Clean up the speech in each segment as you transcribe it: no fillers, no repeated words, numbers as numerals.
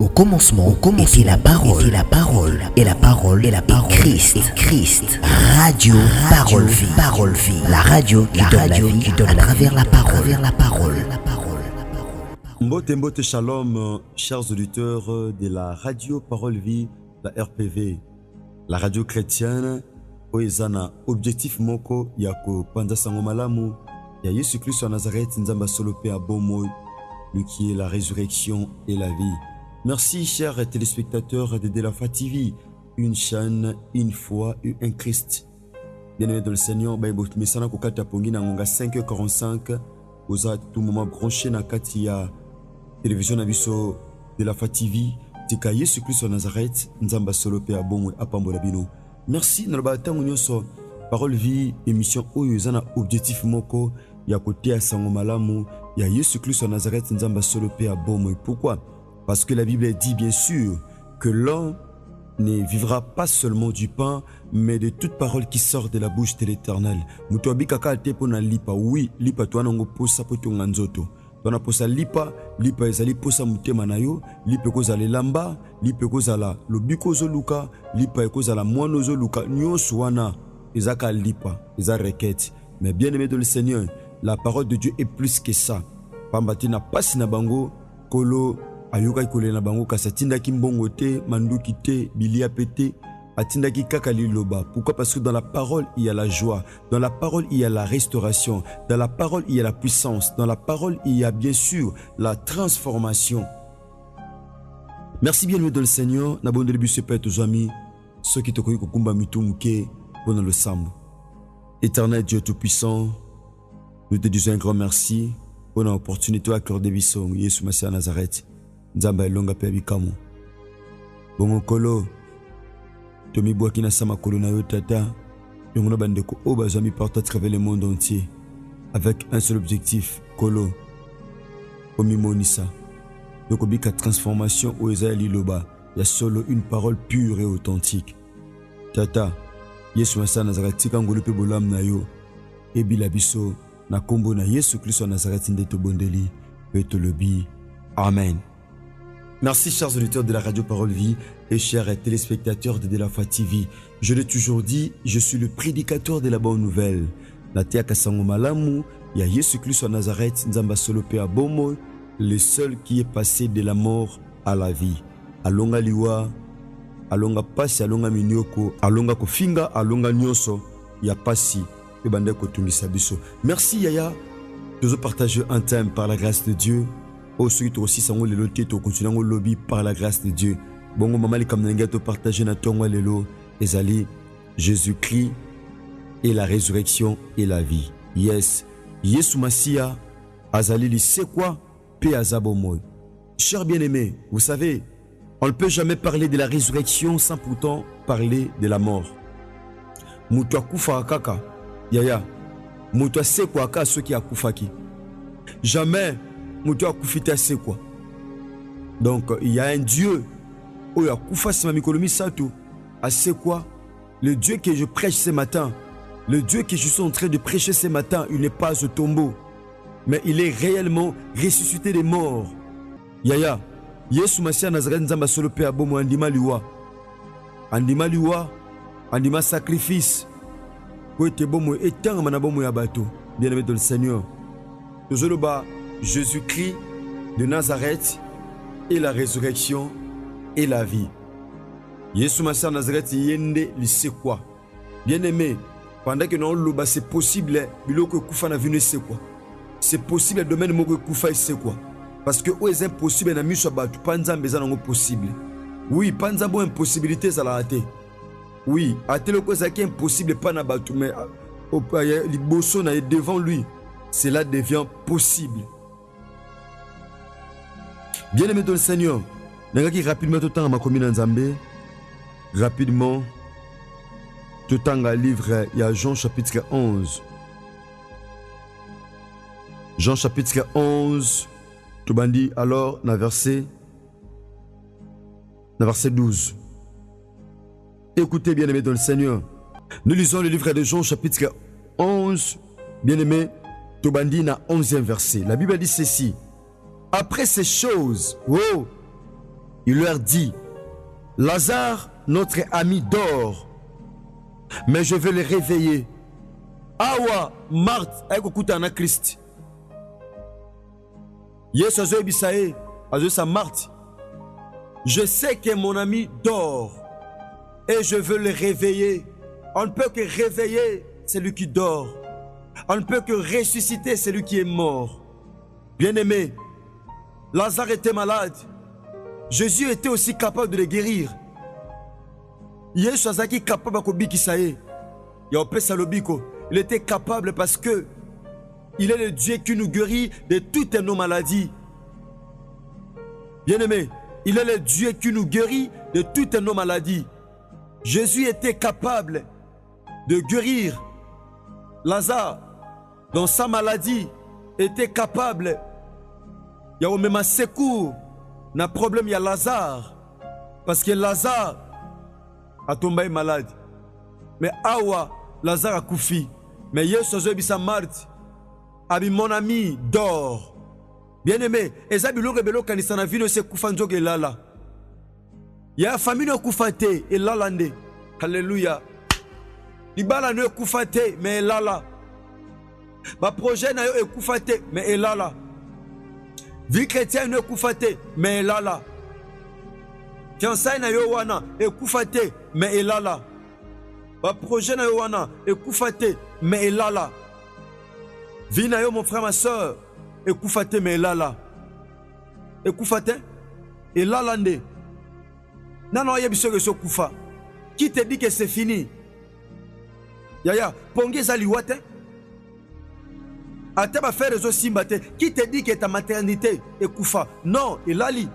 Au commencement, était la parole, et la parole est Christ. Radio, parole vie, la radio qui donne à travers la parole. Mbote shalom, chers auditeurs de la radio Parole Vie, la RPV, la radio chrétienne, Oezana, objectif moko yako panda sango malamu, ya Yesu Christ en Nazareth, nzamba solope à Bomoy, lui qui est la résurrection et la vie. Merci, chers téléspectateurs de Delafa TV, une chaîne, une foi et un Christ. Bien-aimé dans le Seigneur, Mesana Kokata Pongina Ngonga 5h45, vous êtes tout moment branché na katia télévision Nabiso Delafa TV, Tika Yesu Christ en Nazareth, Nzamba Solope Abon Apambo Labino. Merci, Nalbata Munyoso, Parole Vie, émission Oyozana, objectif Moko, ya côté à Sangomalamu, ya Yesu Christ en Nazareth, Nzamba Solope Abon. Pourquoi? Parce que la Bible dit bien sûr que l'homme ne vivra pas seulement du pain, mais de toute parole qui sort de la bouche de l'Éternel. Mutobi kaka te pona lipa, oui, lipa to anango posa poto nganzoto. Tona posa lipa ezali posa mutema na yo, lipa kozala lamba, lipa kozala lobiko zo luka, lipa kozala mono zo luka, nyonso wana ezaka lipa, eza requête. Mais bien aimé de le Seigneur, la parole de Dieu est plus que ça. Pambati na pasi na bango, kolo ayoka ikole na bango kasa tindaki mbongo te, manduki te, bilia pete, atindaki kaka liloba. Pourquoi? Parce que dans la parole il y a la joie, dans la parole il y a la restauration, dans la parole il y a la puissance, dans la parole il y a bien sûr la transformation. Merci bien de le Seigneur, na bon début se pète aux amis, ceux qui te koyi kokumba mitumuke pendant le sambo. Éternel Dieu tout-puissant, nous te disons un grand merci pour l'opportunité accordée biso Yesu Masia Nazareth. Nzamba elonga pe bikamu bongo kolo tomi bwaki na sama kolo na yo tata yongona bandeko o bazami partout à travers le monde entier avec un seul objectif kolo omi monisa donc bika transformation o ezali loba ya solo une parole pure et authentique tata Yesu Masa Nazareth kangolo pe bolam na yo ebila biso na kombo na Yesu Christ en Nazareth ndeto bondeli pe to lobi amen. Merci chers auditeurs de la radio Parole Vie et chers téléspectateurs de Delafa TV. Je l'ai toujours dit, je suis le prédicateur de la bonne nouvelle. Natea Kasango Malamu, ya Yesu Christ en Nazareth, Nzamba Solope Abomo, le seul qui est passé de la mort à la vie. Alonga liwa, alonga pasi, alonga minyoko, alonga kofinga, alonga nyoso, ya pasi, et bande kotungisa biso. Merci Yaya, nous avons partagé un thème par la grâce de Dieu. Au suite aussi sango lelo teto continuer au lobby par la grâce de Dieu. Bongo mamali comme n'enga to partager na tongo lelo ezali Jésus-Christ et la résurrection et la vie. Yes, Yesu Masia azali li c'est quoi pe azabomoy. Chers bien-aimés, vous savez, on ne peut jamais parler de la résurrection sans pourtant parler de la mort. Mutu akufa kaka yaya. Mutu c'est quoi ka ceux qui akufaki. Jamais Moutou a koufité c'est quoi? Donc il y a un Dieu où il y a koufa c'est ma mikolomi sato. C'est quoi? Le Dieu que je prêche ce matin, le Dieu que je suis en train de prêcher ce matin, il n'est pas au tombeau, mais il est réellement ressuscité des morts. Yaya, Yesu Masia Nazareth Nzamba Solope Abomo andima liwa, andima sacrifice. Pour être bomo etang manabomo yabato. Bien-aimé dans le Seigneur. Tozoloba Jésus-Christ de Nazareth et la résurrection et la vie. Yesu Masia Nazareth yende li c'est quoi? Bien-aimé, pendant que nous loba c'est possible biloko kufa na vinu c'est quoi? C'est possible le domaine moko kufa c'est quoi? Parce que o est impossible na miso batu panza mbeza nango possible. Oui, panza bo impossibilité ça la raté. Oui, atelo ko ça qui est impossible pas na batu mais li bosso na devant lui, cela devient possible. Bien-aimé dans le Seigneur, nangaki rapidement tout temps ma commune Nzambe, rapidement tout temps à livre il y a Jean chapitre 11. Jean chapitre 11, tout bandi alors na verset 12. Écoutez bien-aimé dans le Seigneur, nous lisons le livre de Jean chapitre 11, bien-aimé, tout bandi na 11e verset. La Bible dit ceci. Après ces choses, oh, il leur dit, Lazare, notre ami, dort, mais je vais le réveiller. Awa, Marthe, aikokuta na Christ. Yesu azoyebisa ye, azoyebisa Marthe, je sais que mon ami dort et je veux le réveiller. On ne peut que réveiller celui qui dort. On ne peut que ressusciter celui qui est mort. Bien-aimé, Lazare était malade. Jésus était aussi capable de le guérir. Yesu azaki capable de kobikisa ye. Il était capable parce que il est le Dieu qui nous guérit de toutes nos maladies. Bien-aimé, il est le Dieu qui nous guérit de toutes nos maladies. Jésus était capable de guérir Lazare dans sa maladie, était capable. Il y a même un secours, un problème, il y a Lazare. Parce que Lazare a tombé malade. Mais Awa, Lazare a koufi. Mais Yesu a Marthe, abi mon ami dort. Bien-aimé, ezabilo rebelo kanisa na vino se kufa nzoge lala. Ya famille no kufate et lalande. Alléluia. Libala no kufate mais lala. Ba projet na yo ekufate mais lala. Vie chrétienne no kufate mais lala. Fiançailles na yo wana ekufate mais lala. Ba projet na yo wana ekufate mais lala. Vie na yo mon frère ma soeur ekufate mais lala. Ekufate et lalande. Non, il y a besoin de ce kufa. Qui te dit que c'est fini? Yaya, ponge zali wate. Ate ba faire les simbate. Qui te dit que ta maternité est kufa? Non, il a li.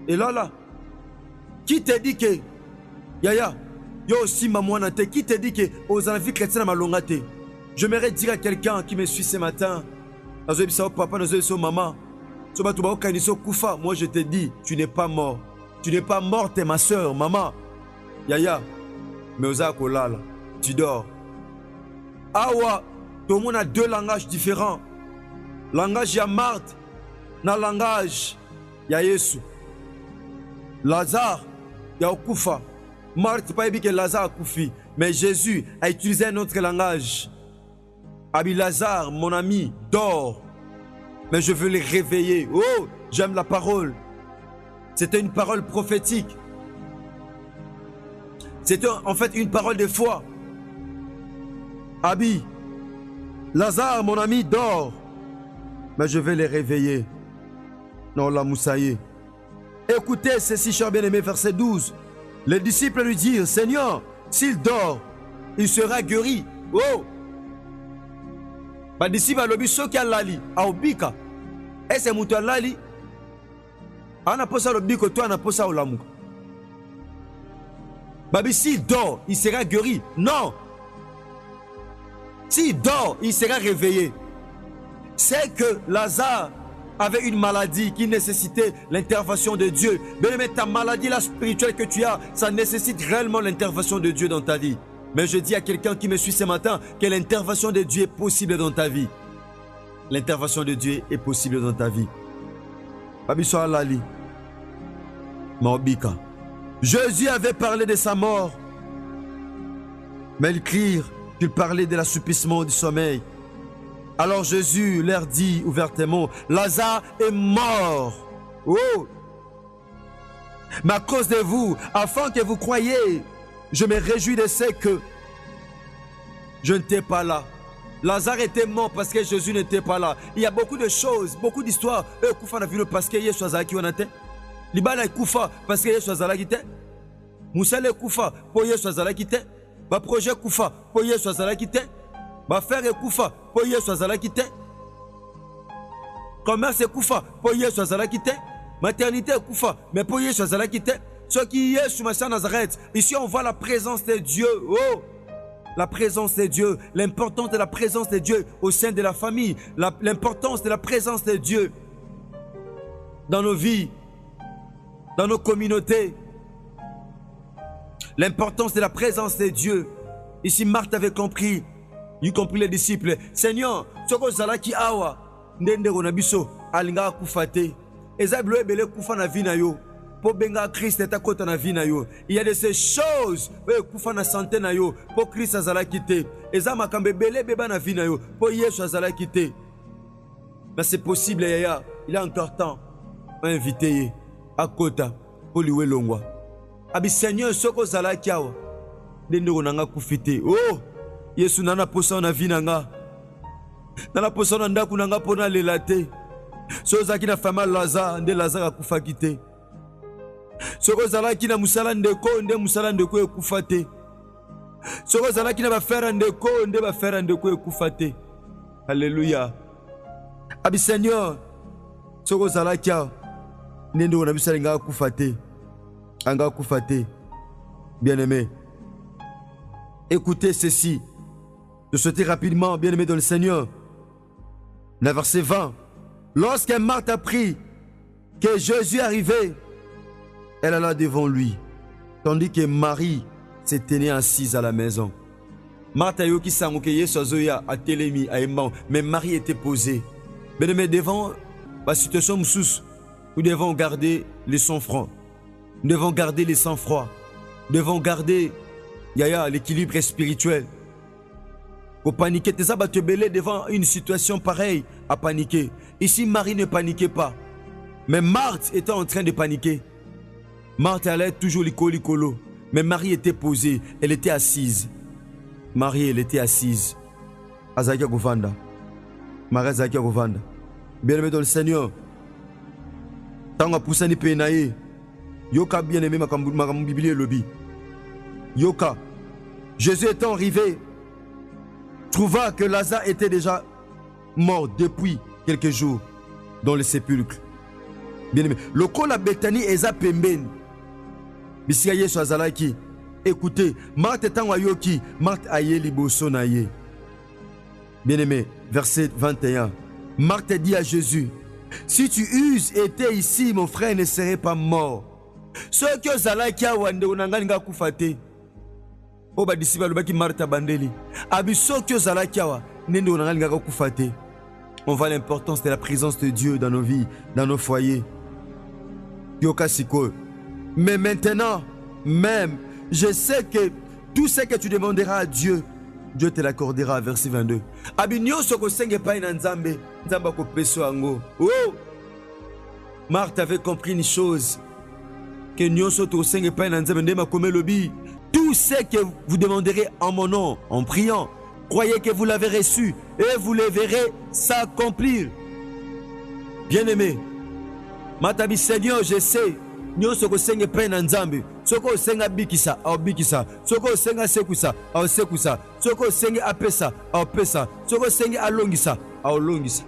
Et là. Qui te dit que Yaya, yo simba moanate. Qui te dit que aux envies chrétiennes malongate? J'aimerais dire à quelqu'un qui me suit ce matin. Papa, maman. Moi je te dis, tu n'es pas mort. Tu n'es pas morte, ma soeur, maman. Yaya, mais Kolala, tu dors. Awa, tout le monde a deux langages différents. Langage ya Marthe, na langage ya Yesu. Lazare, ya Okufa. Marthe, pas dit que Lazare a koufi, mais Jésus a utilisé un autre langage. Abi Lazare, mon ami, dort. Mais je veux les réveiller. Oh, j'aime la parole. C'était une parole prophétique. C'était en fait une parole de foi. Abi, Lazare, mon ami, dort. Mais je vais les réveiller. Non, la moussaïe. Écoutez ceci, cher bien-aimé, verset 12. Les disciples lui dirent, Seigneur, s'il dort, il sera guéri. Oh! Les disciples lui disent, ce qui a lali, a obika. Et c'est mouton lali. On a posé le biko, toi on a posé au lamou. Babi, s'il dort, il sera guéri. Non. S'il dort, il sera réveillé. C'est que Lazare avait une maladie qui nécessitait l'intervention de Dieu. Mais ta maladie là spirituelle que tu as, ça nécessite réellement l'intervention de Dieu dans ta vie. Mais je dis à quelqu'un qui me suit ce matin que l'intervention de Dieu est possible dans ta vie. L'intervention de Dieu est possible dans ta vie. Babi, sois lali. Mobika. Jésus avait parlé de sa mort. Mais ils crient qu'il parlait de l'assouplissement du sommeil. Alors Jésus leur dit ouvertement, Lazare est mort. Oh! Mais à cause de vous, afin que vous croyiez, je me réjouis de ce que je n'étais pas là. Lazare était mort parce que Jésus n'était pas là. Il y a beaucoup de choses, beaucoup d'histoires. Parce que Yesu azalaki wana te. Libala ekufa parce que Yesu azalaki te. Musala ekufa po Yesu azalaki te. Ba projet ekufa po Yesu azalaki te. Ba frère ekufa po Yesu azalaki te. Commerce ekufa po Yesu azalaki te. Maternité ekufa mais po Yesu azalaki te. Ce qui est sur ma Nazareth. Ici on voit la présence de Dieu. Oh! La présence de Dieu, l'importance de la présence de Dieu au sein de la famille, l'importance de la présence de Dieu dans nos vies, dans nos communautés, l'importance de la présence de Dieu. Ici, Marthe avait compris, y compris les disciples. Seigneur, soko zalaki awa, ndende ronabiso, alinga kufate, ezablo ebele kufa na vie na yo. pour benga Christ et ta kota na vie na yo. Il y a de ces choses kufa na santé na yo pour Christ azala kité. Eza makambe belé beba na vie na yo pour Yesu azala kité. Mais c'est possible yaya, il a encore temps. Invité à kota pour lui longwa. Abi Seigneur soko zala kiawa. Dende nanga kufite. Oh, Yesu nana posa na vie nanga. Nana posa na ndaku nanga pona lelate. So zaki na fama Lazare, nde Lazare akufa kite. Soko zalaki na musala ndeko, nde musala ndeko ekufa te. Soko zalaki na bafera ndeko, nde bafera ndeko ekufa te. Alléluia. Abi Seigneur, soko zalaki nde ndo na bisala nga akufa te. Anga akufa te. Bien-aimé, écoutez ceci. Je souhaitais rapidement, bien-aimé dans le Seigneur. Le verset 20. Lorsque Marthe apprit que Jésus arrivait, elle alla devant lui, tandis que Marie se tenait assise à la maison. Marthe a eu qui s'en Yesu a télémi à Emmaüs, mais Marie était posée. Mais devant la situation, nous devons garder le sang-froid. Nous devons garder le sang-froid. Nous devons garder l'équilibre spirituel. Pour paniquer, tes abattus te belé devant une situation pareille à paniquer. Ici, Marie ne paniquait pas. Mais Marthe était en train de paniquer. Marthe allait toujours licolo. Mais Marie était posée. Elle était assise. Marie, elle était assise. Azakia Govanda. Marie Azakia Govanda. Bien-aimé dans le Seigneur. Tanga poussani penaye. Yoka bien-aimé ma Bible lobby. Yoka. Jésus étant arrivé, trouva que Lazare était déjà mort depuis quelques jours dans le sépulcre. Bien-aimé, le col à Bethanie eza pembeni. Bisika Yesu azalaki. Écoutez, Marthe étant wayoki, Marthe aye liboso na ye. Bien-aimé, verset 21. Marthe dit à Jésus, si tu eusses été ici, mon frère ne serait pas mort. Ce que zalaki awande unangani nga kufate. Oba disiba lubaki Martha bandeli. Abiso que zalaki awa nende unangani nga kufate. On voit l'importance de la présence de Dieu dans nos vies, dans nos foyers. Mais maintenant, même, je sais que tout ce que tu demanderas à Dieu, Dieu te l'accordera. Verset 22. Oh! Marthe avait compris une chose. Que tout ce que vous demanderez en mon nom, en priant, croyez que vous l'avez reçu et vous le verrez s'accomplir. Bien-aimé, Matabi Seigneur, je sais, nous sommes peine en Zambie. Soko senga bikisa, au bikisa. Soko senga sekusa, au sekusa. Soko senga apesa, au pesa. Soko senga alongisa, au longisa.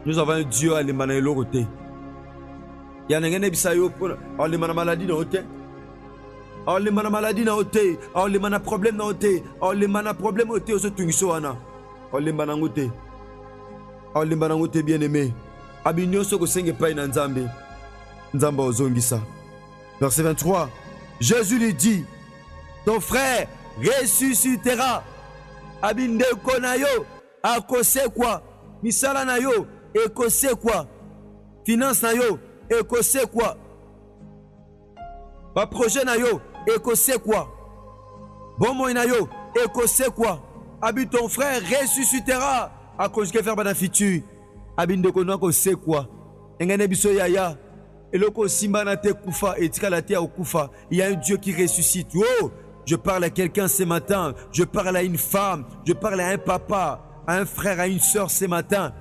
Nous avons un Dieu à l'émaner l'autre. Il y a un bisayo pour les maladie dans l'hôtel. On les mana maladie na ote, on les mana problème na ote, on les mana problème ote au tungiso ana. On les mana ngote. On les mana ngote bien-aimé. Abinyo soko senge pa na Nzambe. Nzamba ozongisa. Verset 23. Jésus lui dit, ton frère ressuscitera. Abinde konayo akose quoi? Misala na yo ekose quoi? Finance na yo ekose quoi? Ba projet na yo ekose quoi? Bon moyen na yo ekose quoi? Abi ton frère ressuscitera à cause que faire bana futur. Abi ndeko na ko se quoi? Engane biso yaya. Eloko simba na te kufa etika la te okufa. Il y a un Dieu qui ressuscite. Oh, je parle à quelqu'un ce matin, je parle à une femme, je parle à un papa, à un frère, à une soeur ce matin.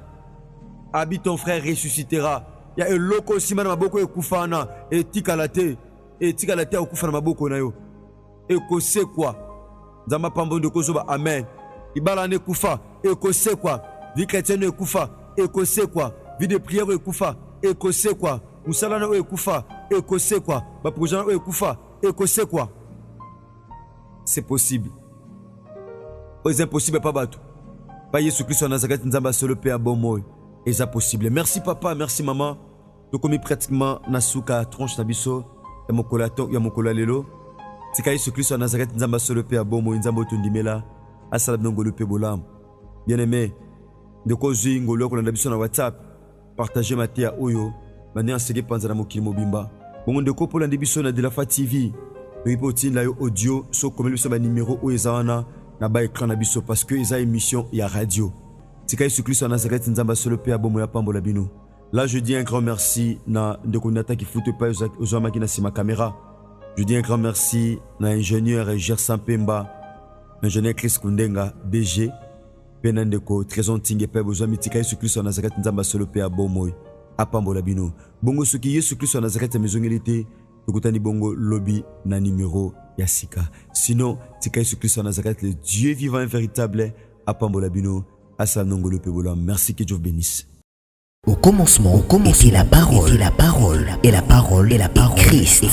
Abi ton frère ressuscitera. Il y a un loko simba na maboko ekufa na etika la te. Et tika la terre okufa na maboko na yo. Et ko se quoi? Nzamba pambo de kozoba amen. Ibala ne kufa et ko se quoi? Vie chrétienne ekufa et ko se quoi? Vie de prière ekufa et ko se quoi? Musala na ekufa et ko se quoi? Ba projet na ekufa et ko se quoi? C'est possible. C'est impossible pas bateau. Pas Jésus Christ en Nazareth nzamba solo pe bon moy. Et c'est possible. Merci papa, merci maman. Donc comme pratiquement nasuka tronche na biso. Ya mokola lelo tika Yesu Kristo Nazareth nzamba solo pe abomo nzamba tondimela asala ngolo pe bolam. Bien-aimé, ndeko zui ngolo ko na biso na WhatsApp, partager matia oyo bani ansege panza na mokili mobimba Bon de ko polandi biso na de la fa TV. Ripoti la yo audio so comme biso ba numéro o ezana na ba écran na biso parce que eza émission ya radio. Tika Yesu Christ en Nazareth nzamba solo pe abomo ya pambola bino. Là je dis un grand merci na ndeko Nata qui foute pas aux hommes qui na ma caméra. Je dis un grand merci na ingénieur Gersan Pemba, ingénieur Chris Kundenga BG, Penandeko Trésor Tingue pe aux hommes tika Yesu Christ en Nazareth nzamba solo pe abomo ya pambola bino. Bongo soki Yesu Christ en Nazareth mezongilité Tokutani bongo lobby na numéro Yassika. Sinon, tika Yesu Christ en Nazareth, le Dieu vivant et véritable, apambola bino, asanongo le pebola. Merci que Dieu vous bénisse. Au commencement, était la parole, et la parole, Christ.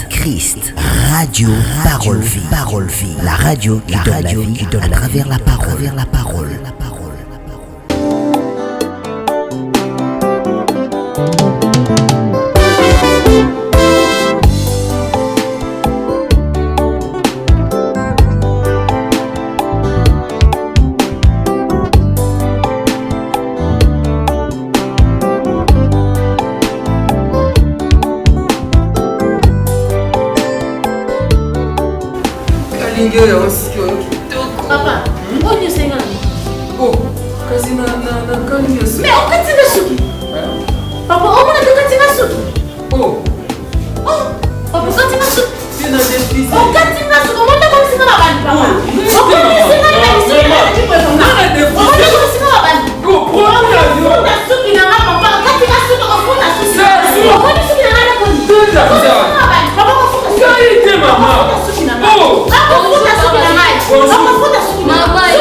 Radio, parole, vie. La radio qui donne la vie, à travers la parole. Papa, on est sénat. Oh, kasi na kani ya Mais on peut tirer souki. Papa, on va te tirer souki. Oh, papa, quand tu vas souki. c'est na dentiste. On quand tu vas souki, on va comme si on va bande papa. On va comme si on va bande. Tu peux on va comme si on va bande. Go, prends l'avion. On a souki na papa. Quand tu vas souki, on va la souki. On va souki na la con. Deux la Papa, on va souki. Qualité maman. Oh, papa, on va souki na mai. On va souki na mai.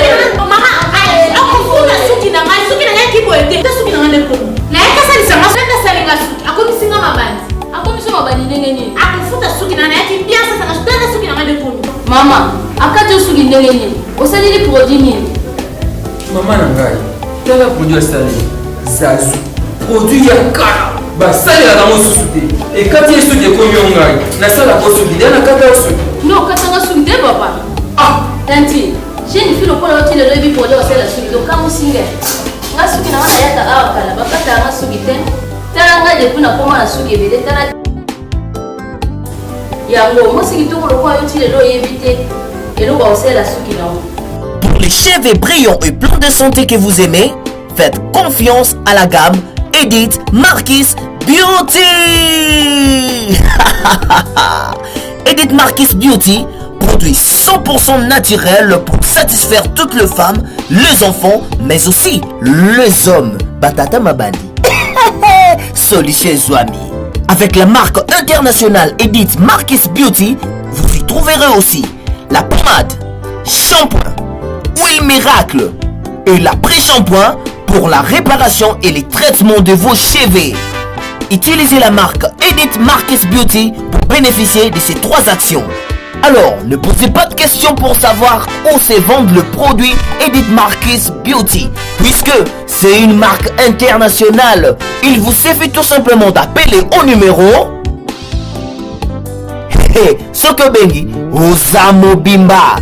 Mama, akati osuki ndenge nini? Osalili produit nini? Mama na ngai, tala produit asali. Zazu, produit ya kala. Basali la damo susuti. Et quand il est de komi ngai, na sala ko suki, na kata osuki. Non, katanga suki de papa. Ah, tanti, j'ai une fille au point où il est pour aller la suki. Donc quand vous signez, nga suki na wana yata awa kala, bakata nga suki te. Tala nga depuis na koma na suki bede tala. Pour les cheveux brillants et pleins de santé que vous aimez, faites confiance à la gamme Edith Marquis Beauty. Edith Marquis Beauty, produit 100% naturel pour satisfaire toutes les femmes, les enfants, mais aussi les hommes. Batata Mabani. Solution Zouami. Avec la marque internationale Edith Marquis Beauty, vous y trouverez aussi la pommade, shampoing, huile miracle et l'après-shampoing pour la réparation et les traitements de vos cheveux. Utilisez la marque Edith Marquis Beauty pour bénéficier de ces 3 actions. Alors, ne posez pas de questions pour savoir où se vend le produit Edith Marquis Beauty, puisque c'est une marque internationale. Il vous suffit tout simplement d'appeler au numéro Sokobengi Osamo Bimba.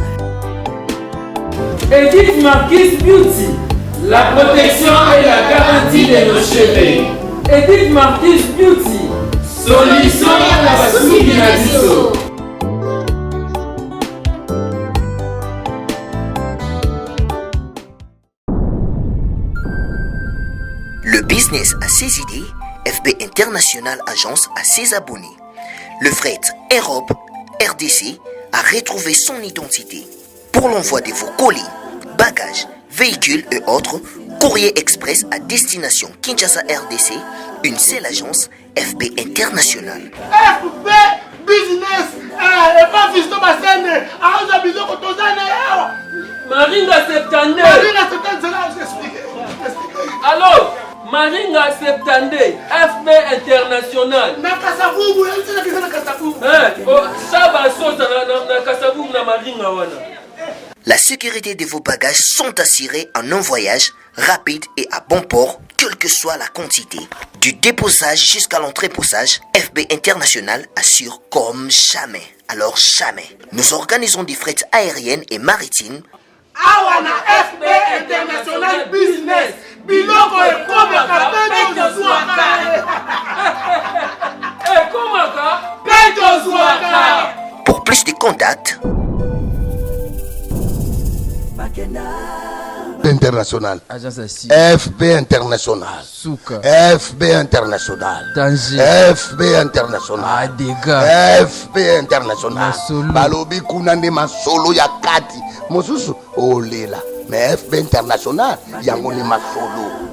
Edith Marquis Beauty, la protection et la garantie de nos cheveux. Edith Marquis Beauty, solution à la suki na biso. Le business a ses idées, FB International Agence a ses abonnés. Le fret Europe, RDC, a retrouvé son identité. Pour l'envoi de vos colis, bagages, véhicules et autres, courrier express à destination Kinshasa RDC, une seule agence, FB International. FB Business, et pas fils de Bassene, à Bizo Kotozane. Maringa Septande. Marina Septande, c'est là, je t'explique. Alors, Maringa Septande, FB International. Na Kasavubu, il y a na Kasavubu. Ça va sauter na Kasavubu na Maringa wana. La sécurité de vos bagages sont assurées en un voyage rapide et à bon port, quelle que soit la quantité. Du déposage jusqu'à l'entreposage, FB International assure comme jamais. Alors jamais. Nous organisons des frettes aériennes et maritimes. Awana FB International Business. Biloko et comme la ekomaka mpe tozwaka. Pour plus de contacts, International. Agence Assis. FB International. Souka. FB International. Danger. FB International. Adega. FB International. Masolo. Balobi kuna nde masolo ya kati. Mosusu olela. Mais FB International yango ni masolo.